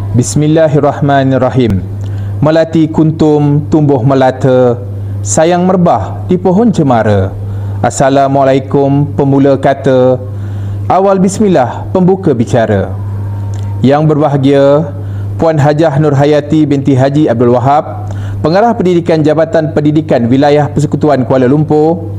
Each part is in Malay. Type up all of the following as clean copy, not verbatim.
Bismillahirrahmanirrahim. Melati kuntum tumbuh melata, sayang merbah di pohon cemara. Assalamualaikum pemula kata, awal bismillah pembuka bicara. Yang berbahagia Puan Hajah Nur Hayati binti Haji Abdul Wahab, Pengarah Pendidikan Jabatan Pendidikan Wilayah Persekutuan Kuala Lumpur.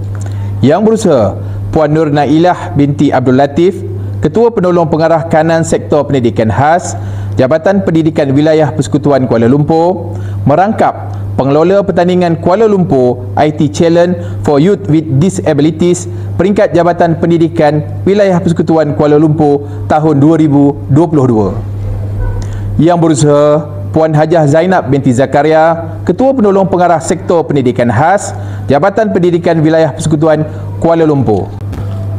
Yang berusaha Puan Nur Nailah binti Abdul Latif, Ketua Penolong Pengarah Kanan Sektor Pendidikan Khas Jabatan Pendidikan Wilayah Persekutuan Kuala Lumpur, merangkap pengelola pertandingan Kuala Lumpur IT Challenge for Youth with Disabilities peringkat Jabatan Pendidikan Wilayah Persekutuan Kuala Lumpur tahun 2022. Yang berusaha Puan Hajah Zainab binti Zakaria, Ketua Penolong Pengarah Sektor Pendidikan Khas Jabatan Pendidikan Wilayah Persekutuan Kuala Lumpur.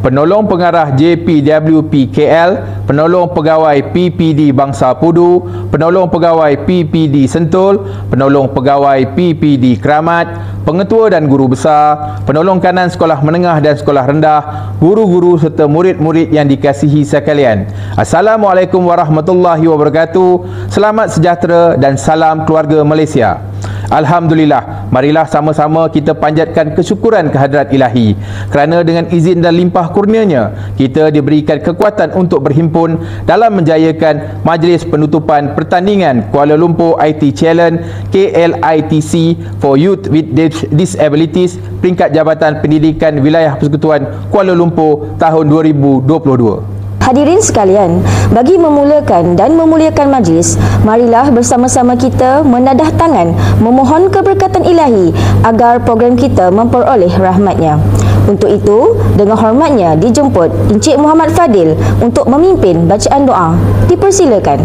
Penolong Pengarah JPWP KL, Penolong Pegawai PPD Bangsa Pudu, Penolong Pegawai PPD Sentul, Penolong Pegawai PPD Keramat, Pengetua dan Guru Besar, Penolong Kanan Sekolah Menengah dan Sekolah Rendah, guru-guru serta murid-murid yang dikasihi sekalian. Assalamualaikum warahmatullahi wabarakatuh. Selamat sejahtera dan salam keluarga Malaysia. Alhamdulillah, marilah sama-sama kita panjatkan kesyukuran kehadrat Ilahi kerana dengan izin dan limpah kurnianya kita diberikan kekuatan untuk berhimpun dalam menjayakan majlis penutupan pertandingan Kuala Lumpur IT Challenge KLITC for Youth with Disabilities peringkat Jabatan Pendidikan Wilayah Persekutuan Kuala Lumpur tahun 2022. Hadirin sekalian, bagi memulakan dan memuliakan majlis, marilah bersama-sama kita menadah tangan memohon keberkatan ilahi agar program kita memperoleh rahmatnya. Untuk itu, dengan hormatnya dijemput Encik Muhammad Fadil untuk memimpin bacaan doa. Dipersilakan.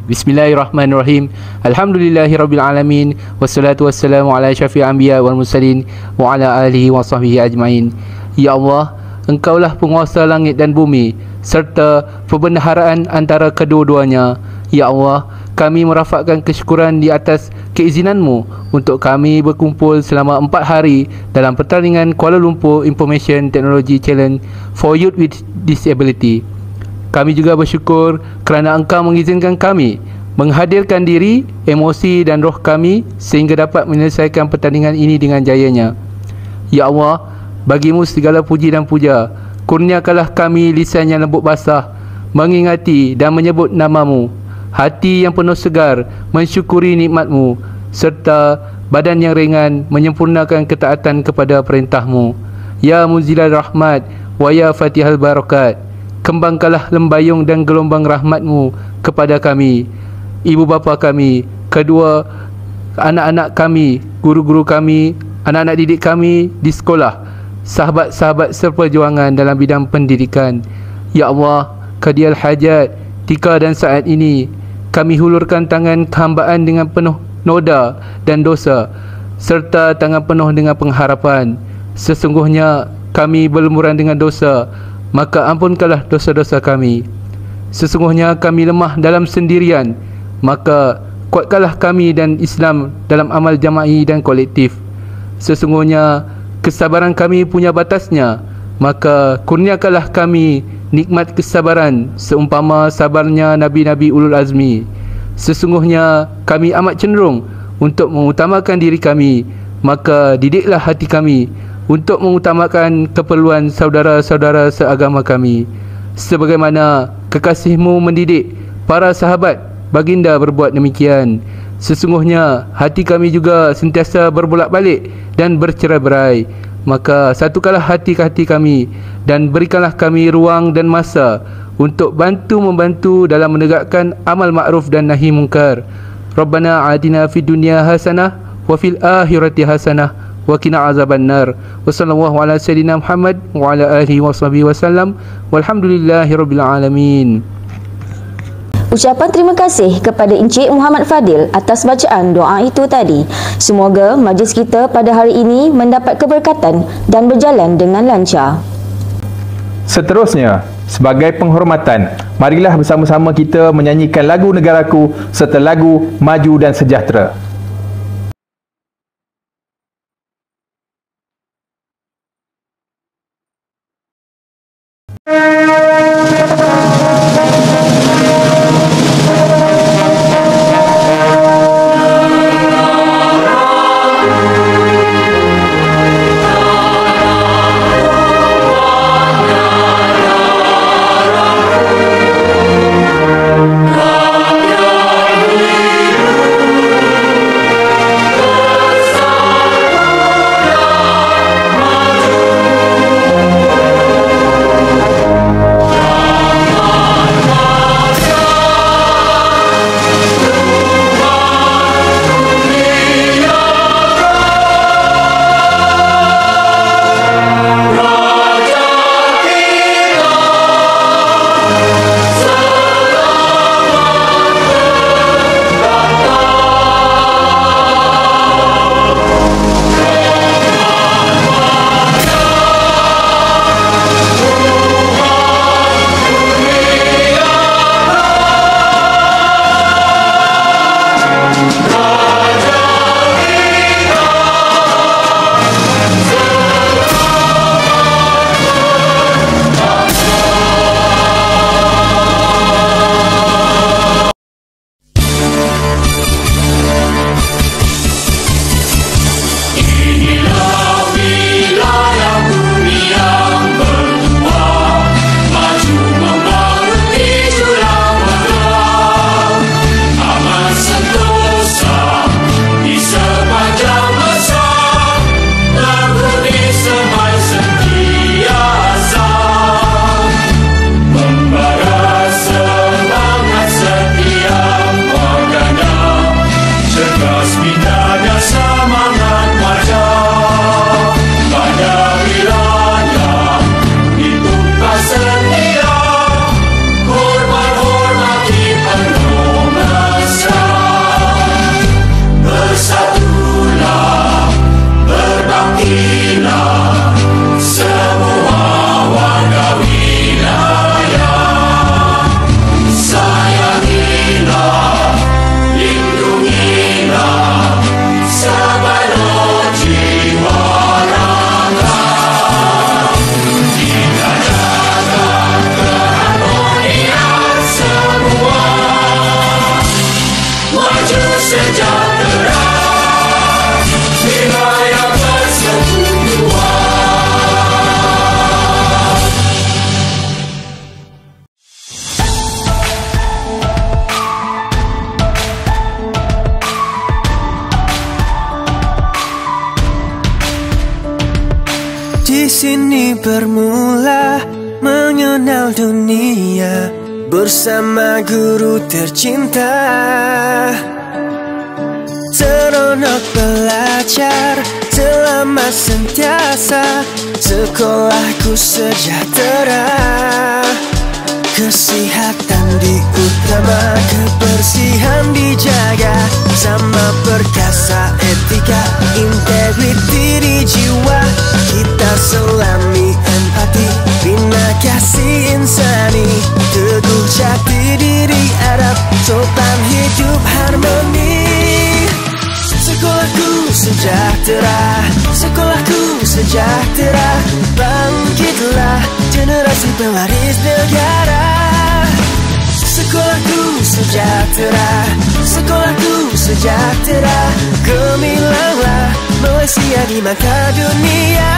Bismillahirrahmanirrahim. Alhamdulillahirrabbilalamin. Wassalatu wassalamu ala syafi'il anbiya wal mursalin wa ala alihi wa sahbihi ajmain. Ya Allah, Engkaulah penguasa langit dan bumi serta perbendaharaan antara kedua-duanya. Ya Allah, kami merafakkan kesyukuran di atas keizinanmu untuk kami berkumpul selama 4 hari dalam pertandingan Kuala Lumpur Information Technology Challenge for Youth with Disability. Kami juga bersyukur kerana Engkau mengizinkan kami menghadirkan diri, emosi dan roh kami sehingga dapat menyelesaikan pertandingan ini dengan jayanya. Ya Allah, bagimu segala puji dan puja. Kurniakanlah kami lisan yang lembut basah, mengingati dan menyebut namamu, hati yang penuh segar mensyukuri nikmatmu, serta badan yang ringan menyempurnakan ketaatan kepada perintahmu. Ya Munzilal Rahmat wa ya Fatihal Barakat, kembangkanlah lembayung dan gelombang rahmatmu kepada kami, ibu bapa kami, kedua anak-anak kami, guru-guru kami, anak-anak didik kami di sekolah, sahabat-sahabat seperjuangan dalam bidang pendidikan. Ya Allah, qadiyal hajat, tika dan saat ini kami hulurkan tangan kehambaan dengan penuh noda dan dosa serta tangan penuh dengan pengharapan. Sesungguhnya kami berlumuran dengan dosa, maka ampunkanlah dosa-dosa kami. Sesungguhnya kami lemah dalam sendirian, maka kuatkanlah kami dan Islam dalam amal jama'i dan kolektif. Sesungguhnya kesabaran kami punya batasnya, maka kurniakanlah kami nikmat kesabaran seumpama sabarnya Nabi-Nabi Ulul Azmi. Sesungguhnya kami amat cenderung untuk mengutamakan diri kami, maka didiklah hati kami untuk mengutamakan keperluan saudara-saudara seagama kami. Sebagaimana kekasihmu mendidik para sahabat baginda berbuat demikian. Sesungguhnya hati kami juga sentiasa berbolak-balik dan bercerai-berai. Maka satukanlah hati kami dan berikanlah kami ruang dan masa untuk membantu dalam menegakkan amal ma'ruf dan nahi munkar. Rabbana atina fid dunya hasanah wa fil akhirati hasanah wa qina azabannar. Wa sallallahu ala sayyidina Muhammad wa ala alihi washabihi wasallam. Walhamdulillahirabbil alamin. Ucapan terima kasih kepada Encik Muhammad Fadil atas bacaan doa itu tadi. Semoga majlis kita pada hari ini mendapat keberkatan dan berjalan dengan lancar. Seterusnya, sebagai penghormatan, marilah bersama-sama kita menyanyikan lagu Negaraku serta lagu Maju dan Sejahtera. Di sini bermula mengenal dunia bersama guru tercinta. Seronok belajar selama sentiasa, sekolahku sejahtera. Kesehatan diutama, kebersihan dijaga, sama perkasa etika, integriti di jiwa. Kita selami empati, bina kasih insani, teguh jati diri Arab, sopan hidup harmoni. Sekolahku sejahtera, sekolahku sejahtera, bangkitlah generasi pewaris negara. Sekolahku sejahtera, sekolahku sejahtera, gemilanglah Malaysia di mata dunia.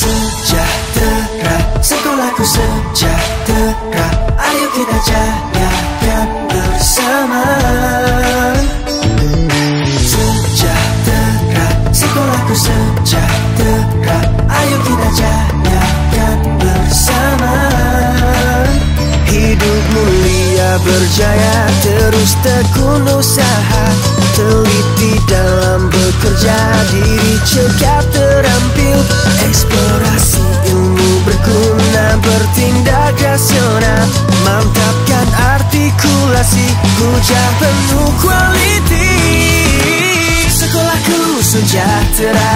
Sejahtera, sekolahku sejahtera, ayo kita jayakan bersama. Sejahtera, sekolahku sejahtera, ayo kita jayakan bersama. Hidup mulia berjaya, terus tekun usaha, teliti dalam bekerja, diri cekap terampil, eksplorasi ilmu berguna, bertindak rasional, mantapkan artikulasi, hujah penuh kualiti. Sekolahku sejahtera,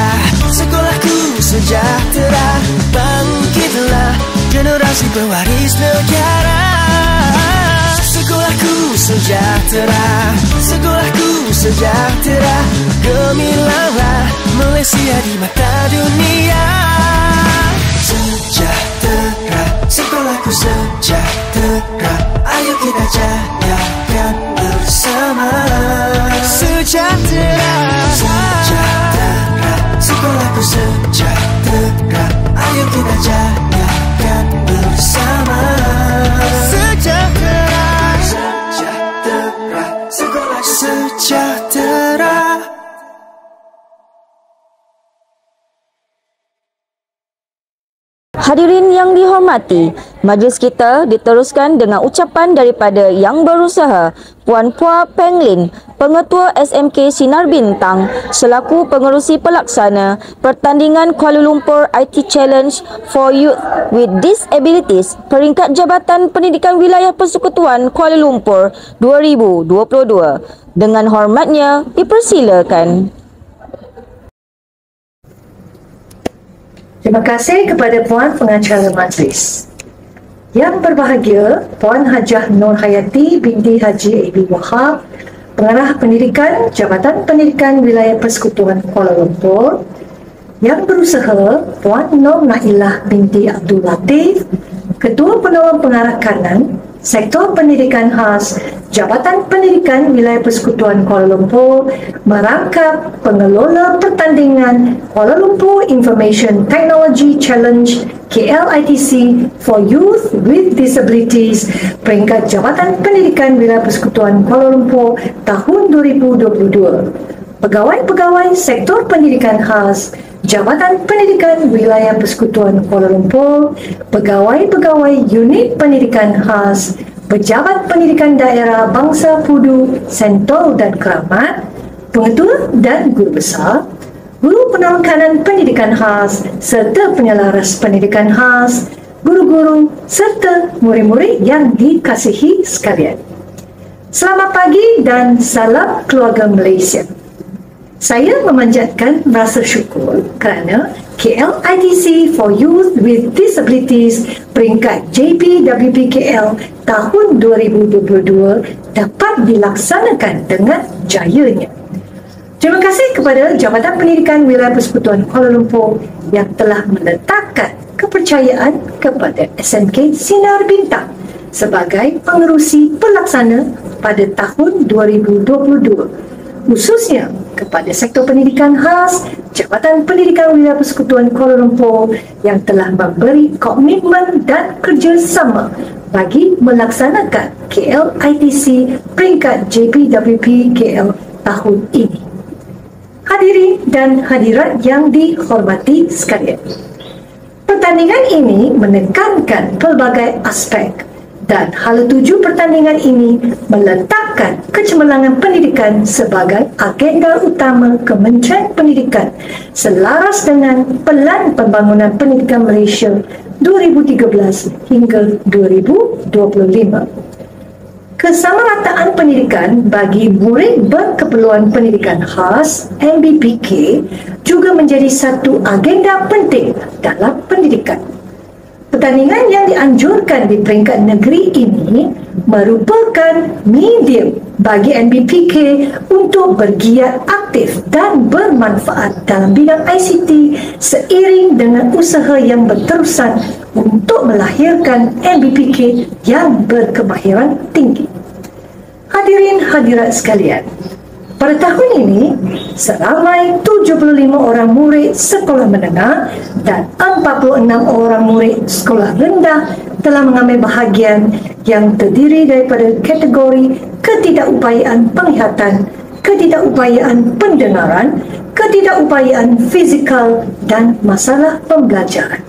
sekolahku sejahtera, bangkitlah generasi pewaris negara. Sekolahku sejahtera, sekolahku sejahtera, gemilanglah Malaysia di mata dunia. Sejahtera, sekolahku sejahtera, ayo kita jayakan bersama. Sejahtera, sejahtera, sekolahku sejahtera, ayo kita jayakan bersama. Sejahtera, sejahtera, sekolahku sejahtera. Hadirin yang dihormati, majlis kita diteruskan dengan ucapan daripada Yang Berusaha, Puan Phua Peng Lin, Pengetua SMK Sinar Bintang, selaku pengerusi pelaksana pertandingan Kuala Lumpur IT Challenge for Youth with Disabilities, peringkat Jabatan Pendidikan Wilayah Persekutuan Kuala Lumpur 2022. Dengan hormatnya, dipersilakan. Terima kasih kepada Puan Pengacara Majlis. Yang berbahagia, Puan Hajah Nur Hayati binti Haji Abi Wahab, Pengarah Pendidikan Jabatan Pendidikan Wilayah Persekutuan Kuala Lumpur. Yang Berusaha, Puan Nur Nailah binti Abdul Latif, Ketua Penolong Pengarah Kanan, Sektor Pendidikan Khas Jabatan Pendidikan Wilayah Persekutuan Kuala Lumpur, merangkap pengelola pertandingan Kuala Lumpur Information Technology Challenge KLITC for Youth with Disabilities, peringkat Jabatan Pendidikan Wilayah Persekutuan Kuala Lumpur tahun 2022. Pegawai-pegawai Sektor Pendidikan Khas Jabatan Pendidikan Wilayah Persekutuan Kuala Lumpur, pegawai-pegawai Unit Pendidikan Khas, Pejabat Pendidikan Daerah Bangsa Pudu, Sentul dan Keramat, pengetua dan guru besar, guru penolong kanan pendidikan khas serta penyelaras pendidikan khas, guru-guru serta murid-murid yang dikasihi sekalian. Selamat pagi dan salam keluarga Malaysia. Saya memanjatkan rasa syukur kerana KLITC for Youth with Disabilities peringkat JPWP-KL tahun 2022 dapat dilaksanakan dengan jayanya. Terima kasih kepada Jabatan Pendidikan Wilayah Persekutuan Kuala Lumpur yang telah meletakkan kepercayaan kepada SMK Sinar Bintang sebagai pengerusi pelaksana pada tahun 2022. Khususnya kepada Sektor Pendidikan Khas Jabatan Pendidikan Wilayah Persekutuan Kuala Lumpur yang telah memberi komitmen dan kerjasama bagi melaksanakan KLITC peringkat JPWP KL tahun ini. Hadirin dan hadirat yang dihormati sekalian. Pertandingan ini menekankan pelbagai aspek dan hala tuju pertandingan ini meletakkan kecemerlangan pendidikan sebagai agenda utama Kementerian Pendidikan selaras dengan Pelan Pembangunan Pendidikan Malaysia 2013 hingga 2025. Kesamarataan pendidikan bagi murid berkeperluan pendidikan khas MBPK juga menjadi satu agenda penting dalam pendidikan. Pertandingan yang dianjurkan di peringkat negeri ini merupakan medium bagi MBPK untuk bergiat aktif dan bermanfaat dalam bidang ICT seiring dengan usaha yang berterusan untuk melahirkan MBPK yang berkemahiran tinggi. Hadirin hadirat sekalian, pada tahun ini, seramai 75 orang murid sekolah menengah dan 46 orang murid sekolah rendah telah mengambil bahagian yang terdiri daripada kategori ketidakupayaan penglihatan, ketidakupayaan pendengaran, ketidakupayaan fizikal dan masalah pembelajaran.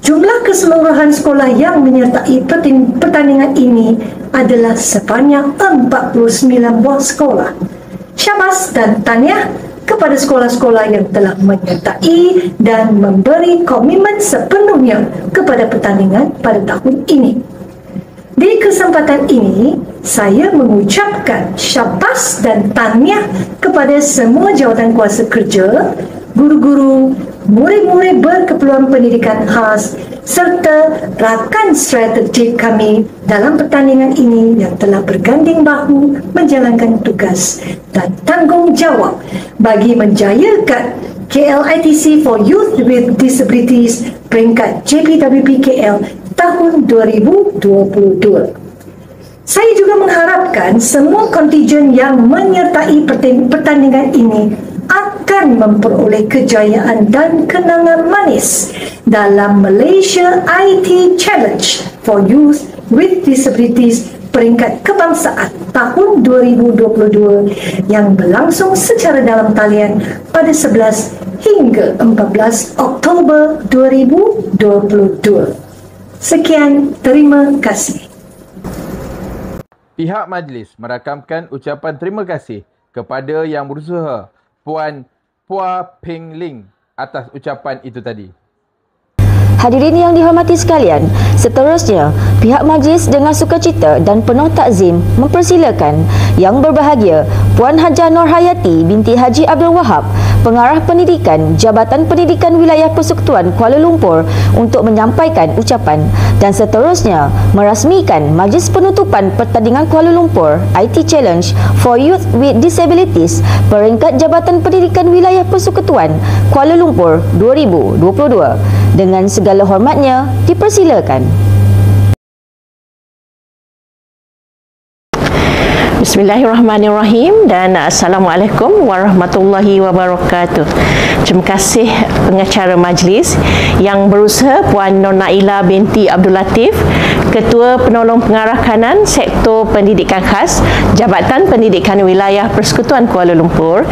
Jumlah keseluruhan sekolah yang menyertai pertandingan ini adalah sebanyak 49 buah sekolah. Syabas dan tahniah kepada sekolah-sekolah yang telah menyertai dan memberi komitmen sepenuhnya kepada pertandingan pada tahun ini. Di kesempatan ini, saya mengucapkan syabas dan tahniah kepada semua jawatan kuasa kerja, guru-guru, murid-murid berkeperluan pendidikan khas serta rakan strategik kami dalam pertandingan ini yang telah berganding bahu menjalankan tugas dan tanggungjawab bagi menjayakan KLITC for Youth with Disabilities peringkat JPWP-KL tahun 2022. Saya juga mengharapkan semua kontingen yang menyertai pertandingan ini akan memperoleh kejayaan dan kenangan manis dalam Malaysia IT Challenge for Youth with Disabilities peringkat kebangsaan tahun 2022 yang berlangsung secara dalam talian pada 11 hingga 14 Oktober 2022. Sekian, terima kasih. Pihak majlis merakamkan ucapan terima kasih kepada yang berusaha Puan Phua Peng Ling atas ucapan itu tadi. Hadirin yang dihormati sekalian, seterusnya pihak majlis dengan sukacita dan penuh takzim mempersilakan Yang Berbahagia Puan Hajah Nurhayati binti Haji Abdul Wahab, Pengarah Pendidikan Jabatan Pendidikan Wilayah Persekutuan Kuala Lumpur untuk menyampaikan ucapan dan seterusnya merasmikan majlis penutupan pertandingan Kuala Lumpur IT Challenge for Youth with Disabilities peringkat Jabatan Pendidikan Wilayah Persekutuan Kuala Lumpur 2022. Dengan segala hormatnya, dipersilakan. Bismillahirrahmanirrahim dan Assalamualaikum warahmatullahi wabarakatuh. Terima kasih pengacara majlis yang berusaha Puan Nur Naila binti Abdul Latif, Ketua Penolong Pengarah Kanan Sektor Pendidikan Khas Jabatan Pendidikan Wilayah Persekutuan Kuala Lumpur,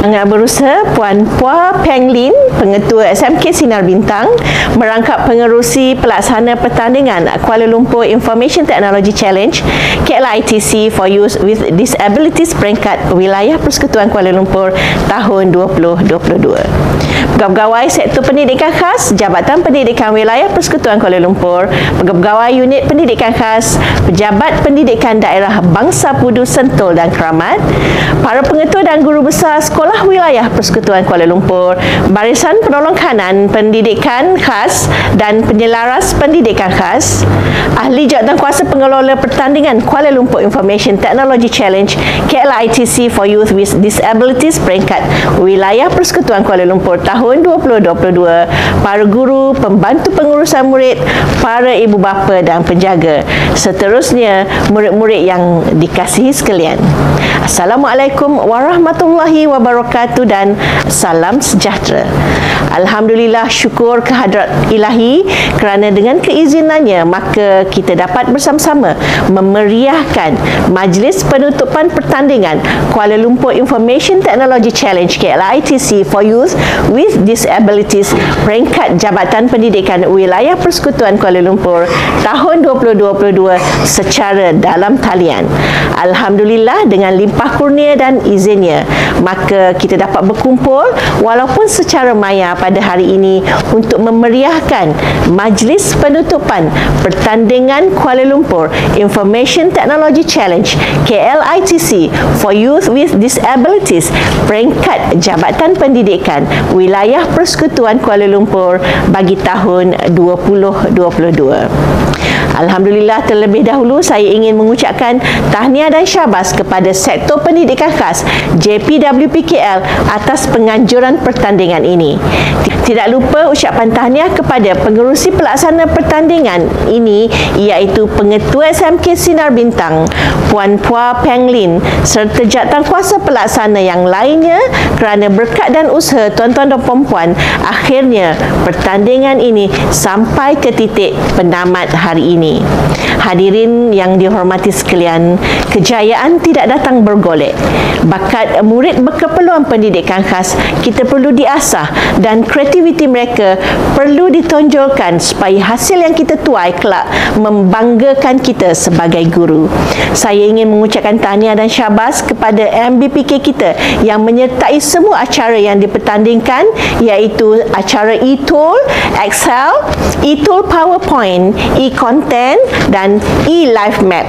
yang berusaha Puan Phua Peng Ling, Pengetua SMK Sinar Bintang, merangkap pengerusi pelaksana pertandingan Kuala Lumpur Information Technology Challenge KLITC for Youth with Disabilities peringkat Wilayah Persekutuan Kuala Lumpur tahun 2022. Pegawai Sektor Pendidikan Khas Jabatan Pendidikan Wilayah Persekutuan Kuala Lumpur, Pegawai Unit Pendidikan Khas, Pejabat Pendidikan Daerah Bangsa Pudu Sentul dan Keramat, para pengetua dan guru besar Sekolah Wilayah Persekutuan Kuala Lumpur, Barisan Penolong Kanan Pendidikan Khas dan Penyelaras Pendidikan Khas, Ahli Jawatankuasa Pengelola Pertandingan Kuala Lumpur Information Technology Challenge KLITC for Youth with Disabilities peringkat Wilayah Persekutuan Kuala Lumpur tahun 2022, para guru, pembantu pengurusan murid, para ibu bapa dan penjaga, seterusnya murid-murid yang dikasihi sekalian. Assalamualaikum warahmatullahi wabarakatuh dan salam sejahtera. Alhamdulillah, syukur kehadrat ilahi kerana dengan keizinannya maka kita dapat bersama-sama memeriahkan majlis penutupan pertandingan Kuala Lumpur Information Technology Challenge KLITC for Youth with Disabilities peringkat Jabatan Pendidikan Wilayah Persekutuan Kuala Lumpur tahun 2022 secara dalam talian. Alhamdulillah, dengan limpah kurnia dan izinnya, maka kita dapat berkumpul walaupun secara maya pada hari ini untuk memeriahkan majlis penutupan pertandingan Kuala Lumpur Information Technology Challenge KLITC for Youth with Disabilities peringkat Jabatan Pendidikan Wilayah Persekutuan Kuala Lumpur bagi tahun 2022. Alhamdulillah, terlebih dahulu saya ingin mengucapkan tahniah dan syabas kepada Sektor Pendidikan Khas JPWPKL atas penganjuran pertandingan ini. Tidak lupa ucapan tahniah kepada pengerusi pelaksana pertandingan ini, iaitu Pengetua SMK Sinar Bintang, Puan Pua Penglin, serta jawatankuasa pelaksana yang lainnya kerana berkat dan usaha tuan-tuan dan puan-puan, akhirnya pertandingan ini sampai ke titik penamat hari ini. Hadirin yang dihormati sekalian, kejayaan tidak datang bergolek. Bakat murid berkeperluan pendidikan khas kita perlu diasah dan kreativiti mereka perlu ditonjolkan supaya hasil yang kita tuai kelak membanggakan kita sebagai guru. Saya ingin mengucapkan tahniah dan syabas kepada MBPK kita yang menyertai semua acara yang dipertandingkan, iaitu acara e-tool, Excel, e-tool PowerPoint, e-content dan e-live map.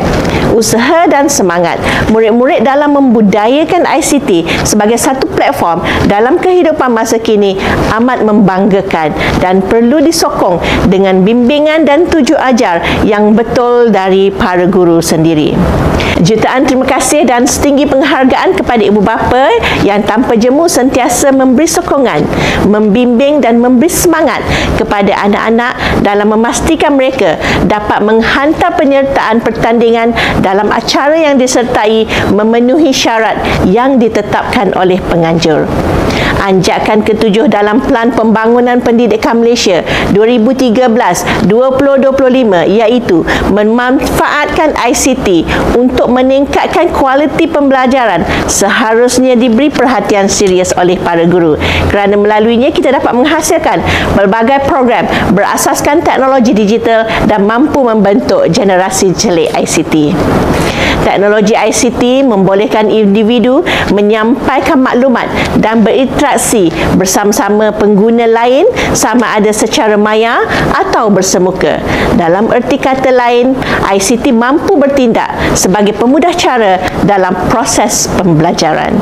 Usaha dan semangat murid-murid dalam membudayakan ICT sebagai satu platform dalam kehidupan masa kini amat membanggakan dan perlu disokong dengan bimbingan dan tuju ajar yang betul dari para guru sendiri. Jutaan terima kasih dan setinggi penghargaan kepada ibu bapa yang tanpa jemu sentiasa memberi sokongan, membimbing dan memberi semangat kepada anak-anak dalam memastikan mereka dapat menghantar penyertaan pertandingan dalam acara yang disertai memenuhi syarat yang ditetapkan oleh penganjur. Anjakan ketujuh dalam Pelan Pembangunan Pendidikan Malaysia 2013-2025 iaitu memanfaatkan ICT untuk meningkatkan kualiti pembelajaran seharusnya diberi perhatian serius oleh para guru, kerana melaluinya kita dapat menghasilkan pelbagai program berasaskan teknologi digital dan mampu membentuk generasi celik ICT. Teknologi ICT membolehkan individu menyampaikan maklumat dan berinteraksi bersama-sama pengguna lain sama ada secara maya atau bersemuka. Dalam erti kata lain, ICT mampu bertindak sebagai pemudah cara dalam proses pembelajaran.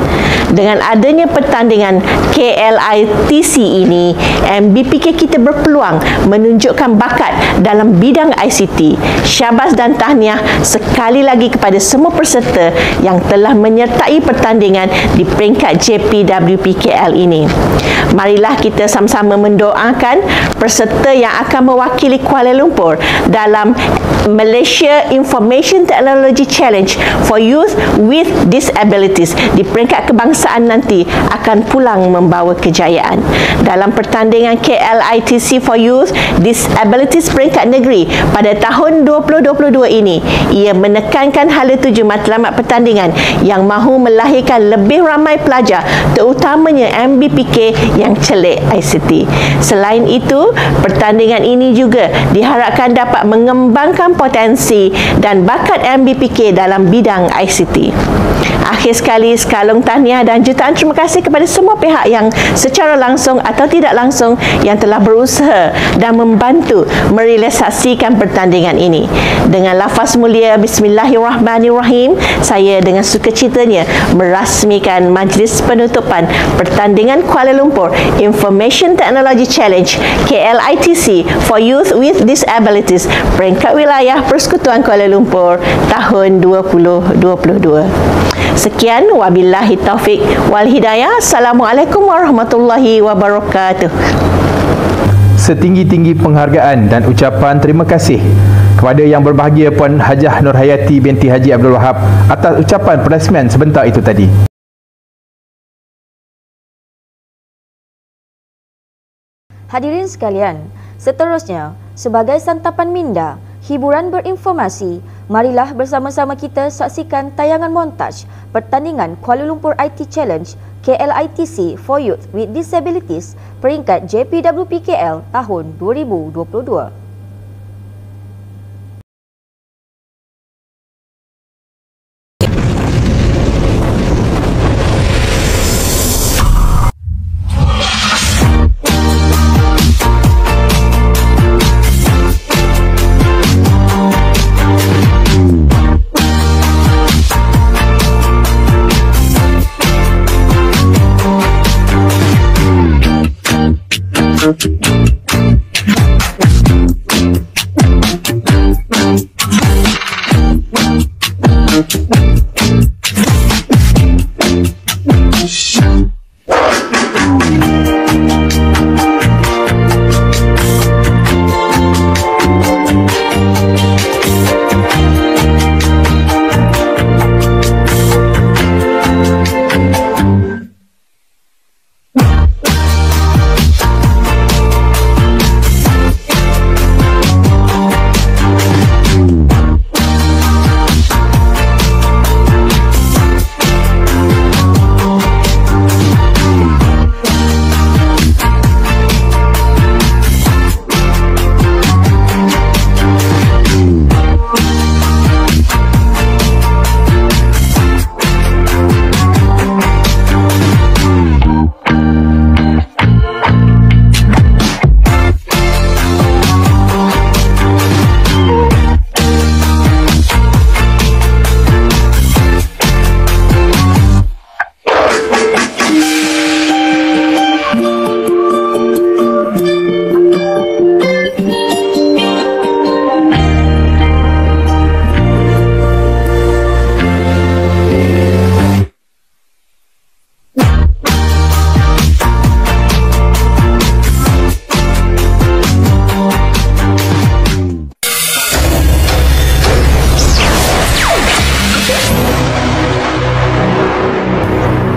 Dengan adanya pertandingan KLITC ini, MBPK kita berpeluang menunjukkan bakat dalam bidang ICT. Syabas dan tahniah sekali lagi kepada semua peserta yang telah menyertai pertandingan di peringkat JPWPKL ini. Marilah kita sama-sama mendoakan peserta yang akan mewakili Kuala Lumpur dalam Malaysia Information Technology Challenge for Youth with Disabilities di peringkat kebangsaan nanti akan pulang membawa kejayaan. Dalam pertandingan KLITC for Youth Disabilities peringkat negeri pada tahun 2022 ini, ia menekankan hala tuju matlamat pertandingan yang mahu melahirkan lebih ramai pelajar, terutamanya MBPK yang celik ICT. Selain itu, pertandingan ini juga diharapkan dapat mengembangkan potensi dan bakat MBPK dalam bidang ICT. Akhir sekali, sekalung tahniah dan jutaan terima kasih kepada semua pihak yang secara langsung atau tidak langsung yang telah berusaha dan membantu merealisasikan pertandingan ini. Dengan lafaz mulia Bismillahirrahmanirrahim, saya dengan sukacitanya merasmikan majlis penutupan pertandingan Kuala Lumpur Information Technology Challenge KLITC for Youth with Disabilities peringkat wilayah Persekutuan Kuala Lumpur tahun 2022. Sekian, wabillahi taufik wal hidayah. Assalamualaikum warahmatullahi wabarakatuh. Setinggi-tinggi penghargaan dan ucapan terima kasih kepada yang berbahagia Puan Hajah Nurhayati binti Haji Abdul Wahab atas ucapan perasmian sebentar itu tadi. Hadirin sekalian, seterusnya sebagai santapan minda, hiburan berinformasi, Marilah bersama-sama kita saksikan tayangan montaj pertandingan Kuala Lumpur IT Challenge KLITC for Youth with Disabilities peringkat JPWP KL tahun 2022.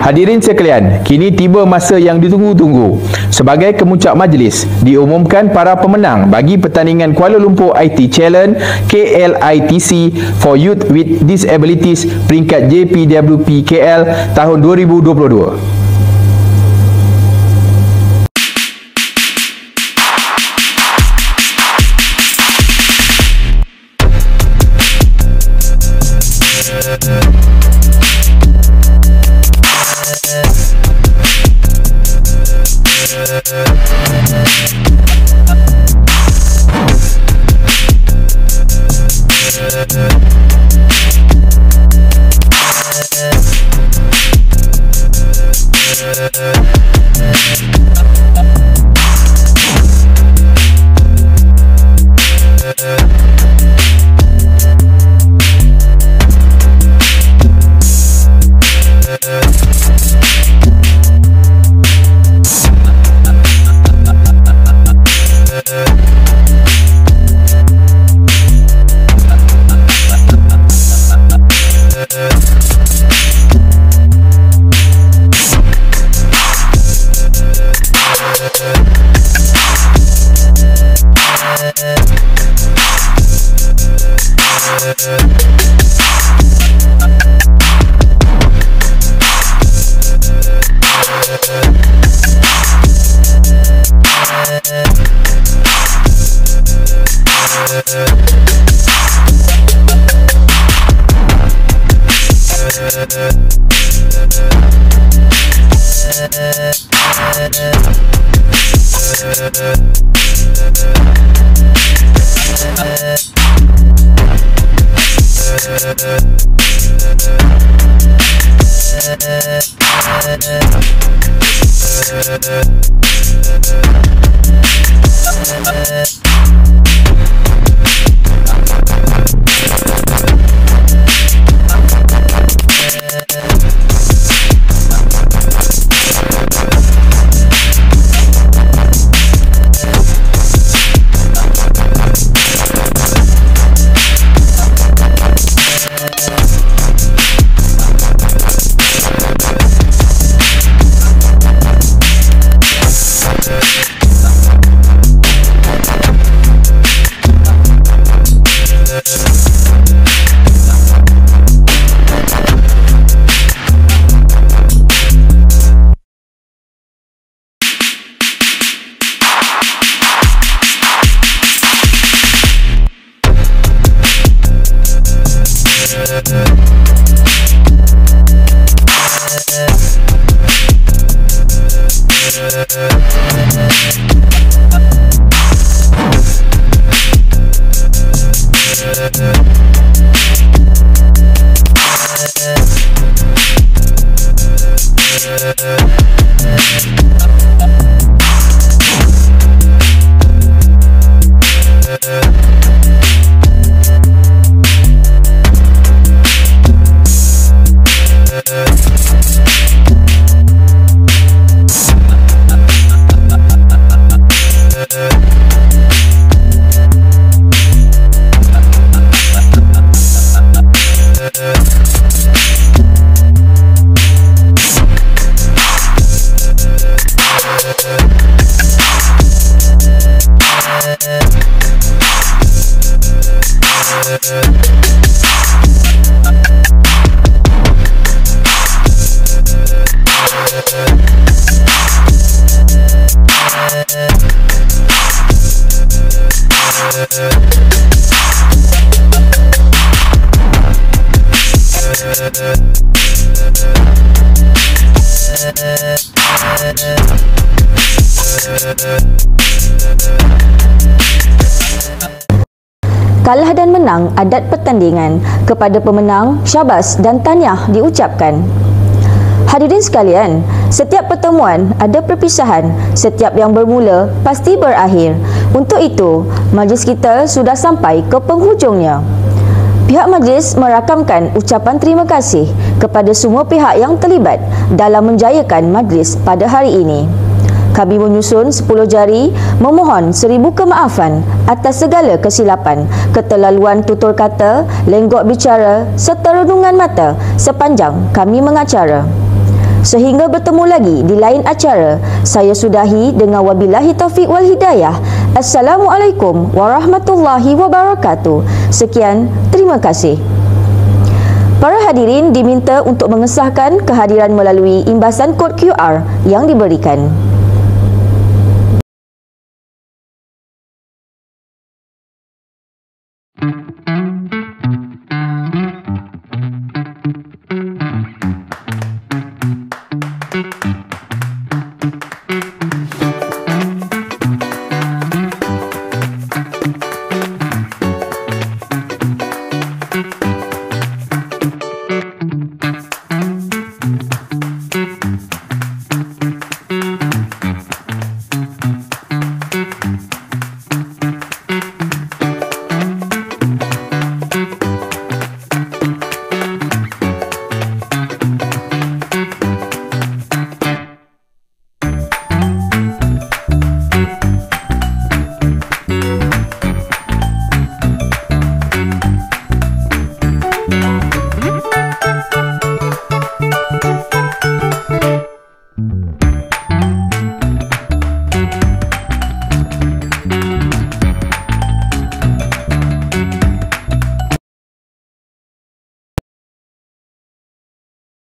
Hadirin sekalian, kini tiba masa yang ditunggu-tunggu. Sebagai kemuncak majlis, diumumkan para pemenang bagi pertandingan Kuala Lumpur IT Challenge KLITC for Youth with Disabilities peringkat JPWP KL tahun 2022. Kalah dan menang adat pertandingan. Kepada pemenang, syabas dan tahniah diucapkan. Hadirin sekalian, setiap pertemuan ada perpisahan, setiap yang bermula pasti berakhir. Untuk itu, majlis kita sudah sampai ke penghujungnya. Pihak majlis merakamkan ucapan terima kasih kepada semua pihak yang terlibat dalam menjayakan majlis pada hari ini. Kami menyusun 10 jari memohon 1000 kemaafan atas segala kesilapan, keterlaluan tutur kata, lenggok bicara serta renungan mata sepanjang kami mengacara. Sehingga bertemu lagi di lain acara, saya sudahi dengan wabillahi taufiq wal hidayah. Assalamualaikum warahmatullahi wabarakatuh. Sekian, terima kasih. Para hadirin diminta untuk mengesahkan kehadiran melalui imbasan kod QR yang diberikan.